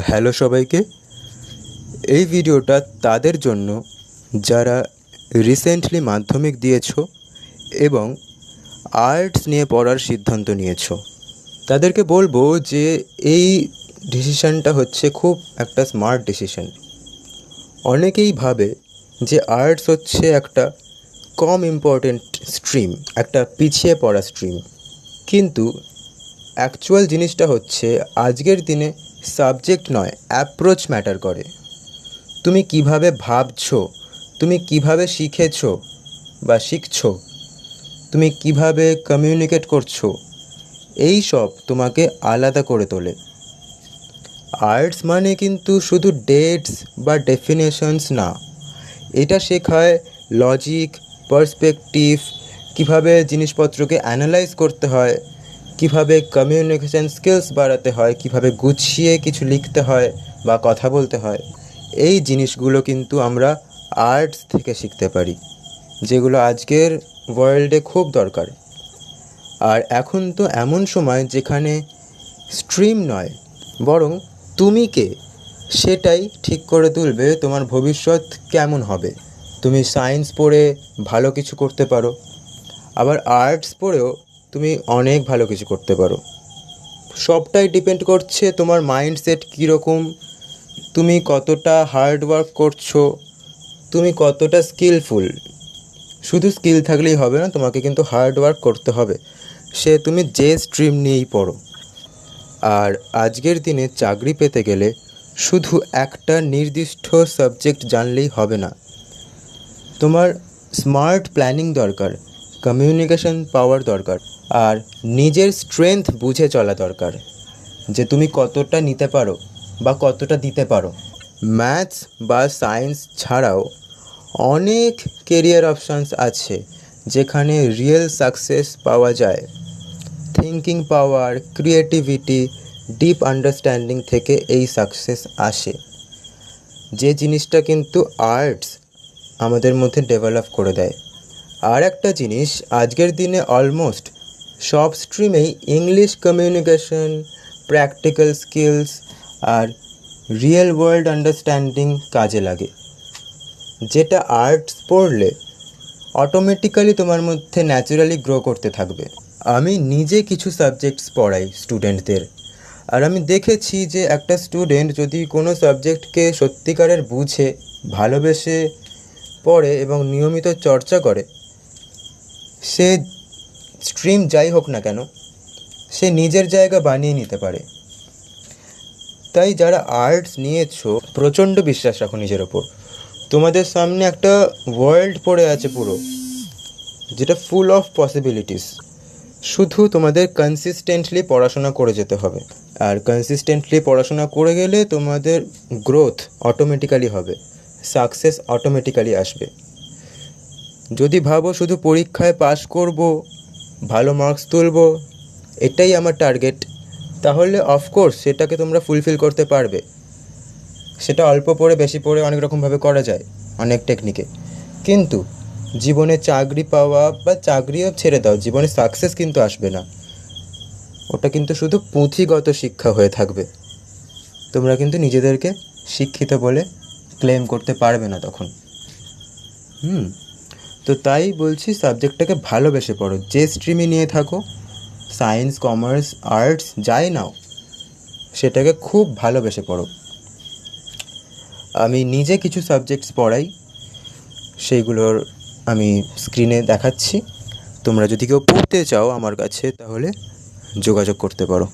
Hello সবাইকে। এই ভিডিওটা তাদের জন্য যারা রিসেন্টলি মাধ্যমিক দিয়েছো এবং আর্টস নিয়ে পড়ার সিদ্ধান্ত নিয়েছো। তাদেরকে বলবো যে এই ডিসিশানটা হচ্ছে খুব একটা স্মার্ট ডিসিশান। অনেকেই ভাবে যে আর্টস হচ্ছে একটা কম ইম্পর্টেন্ট স্ট্রিম, একটা পিছিয়ে পড়া স্ট্রিম, কিন্তু অ্যাকচুয়াল জিনিসটা হচ্ছে আজকের দিনে সাবজেক্ট নয়, অ্যাপ্রোচ ম্যাটার করে। তুমি কিভাবে ভাবছো, তুমি কিভাবে শিখেছো বা শিখছো, তুমি কিভাবে কমিউনিকেট করছো, এই সব তোমাকে আলাদা করে তোলে। আর্টস মানে কিন্তু শুধু ডেটস বা ডেফিনেশনস না, এটা শেখায় লজিক, পার্সপেক্টিভ, কিভাবে জিনিসপত্রকে অ্যানালাইজ করতে হয়, কিভাবে কমিউনিকেশন স্কিলস বাড়াতে হয়, কিভাবে গুছিয়ে কিছু লিখতে হয় বা কথা বলতে হয়। এই জিনিসগুলো কিন্তু আমরা আর্টস থেকে শিখতে পারি, যেগুলো আজকের ওয়ার্ল্ডে খুব দরকার। আর এখন তো এমন সময় যেখানে স্ট্রিম নয়, বরং তুমি কে সেটাই ঠিক করে তুলবে তোমার ভবিষ্যৎ কেমন হবে। তুমি সায়েন্স পড়ে ভালো কিছু করতে পারো, আবার আর্টস পড়েও তুমি অনেক ভালো কিছু করতে পারো। সবটাই ডিপেন্ড করছে তোমার মাইন্ডসেট কীরকম, তুমি কতটা হার্ড ওয়ার্ক করছো, তুমি কতটা স্কিলফুল। শুধু স্কিল থাকলেই হবে না, তোমাকে কিন্তু হার্ড ওয়ার্ক করতে হবে, সে তুমি যে স্ট্রিম নিয়েই পড়ো। আর আজকের দিনে চাকরি পেতে গেলে শুধু একটা নির্দিষ্ট সাবজেক্ট জানলেই হবে না, তোমার স্মার্ট প্ল্যানিং দরকার, কমিউনিকেশন পাওয়ার দরকার, আর নিজের স্ট্রেংথ বুঝে চলা দরকার, যে তুমি কতটা নিতে পারো বা কতটা দিতে পারো। ম্যাথস বা সায়েন্স ছাড়াও অনেক কেরিয়ার অপশানস আছে যেখানে রিয়েল সাকসেস পাওয়া যায়। থিঙ্কিং পাওয়ার, ক্রিয়েটিভিটি, ডিপ আন্ডারস্ট্যান্ডিং থেকে এই সাকসেস আসে, যে জিনিসটা কিন্তু আর্টস আমাদের মধ্যে ডেভেলপ করে দেয়। আর একটা জিনিস, আজকের দিনে অলমোস্ট সব স্ট্রিমেই ইংলিশ কমিউনিকেশন, প্র্যাকটিক্যাল স্কিলস আর রিয়েল ওয়ার্ল্ড আন্ডারস্ট্যান্ডিং কাজে লাগে, যেটা আর্টস পড়লে অটোমেটিক্যালি তোমার মধ্যে ন্যাচারালি গ্রো করতে থাকবে। আমি নিজে কিছু সাবজেক্টস পড়াই স্টুডেন্টদের, আর আমি দেখেছি যে একটা স্টুডেন্ট যদি কোনো সাবজেক্টকে সত্যিকারের বুঝে, ভালোবেসে পড়ে এবং নিয়মিত চর্চা করে, সে স্ট্রিম যাই হোক না কেন, সে নিজের জায়গা বানিয়ে নিতে পারে। তাই যারা আর্টস নিয়েছো, প্রচণ্ড বিশ্বাস রাখো নিজের ওপর। তোমাদের সামনে একটা ওয়ার্ল্ড পড়ে আছে পুরো, যেটা ফুল অফ পসিবিলিটিস। শুধু তোমাদের কনসিস্টেন্টলি পড়াশোনা করে যেতে হবে, আর কনসিস্টেন্টলি পড়াশোনা করে গেলে তোমাদের গ্রোথ অটোমেটিক্যালি হবে, সাকসেস অটোমেটিক্যালি আসবে। যদি ভাবো শুধু পরীক্ষায় পাশ করব, ভালো মার্কস তুলব, এটাই আমার টার্গেট, তাহলে অফকোর্স সেটাকে তোমরা ফুলফিল করতে পারবে। সেটা অল্প পড়ে, বেশি পড়ে, অনেক রকমভাবে করা যায়, অনেক টেকনিকে। কিন্তু জীবনে চাকরি পাওয়া বা চাকরিও ছেড়ে দাও, জীবনে সাকসেস কিন্তু আসবে না। ওটা কিন্তু শুধু পুঁথিগত শিক্ষা হয়ে থাকবে। তোমরা কিন্তু নিজেদেরকে শিক্ষিত বলে ক্লেম করতে পারবে না তখন। তো তাই বলছি, সাবজেক্টটাকে ভালোবেসে পড়ো, যে স্ট্রিমই নিয়ে থাকো, সায়েন্স, কমার্স, আর্টস, যাই নাও, সেটাকে খুব ভালোবেসে পড়ো। আমি নিজে কিছু সাবজেক্টস পড়াই, সেইগুলোর আমি স্ক্রিনে দেখাচ্ছি। তোমরা যদি কেউ পড়তে চাও আমার কাছে, তাহলে যোগাযোগ করতে পারো।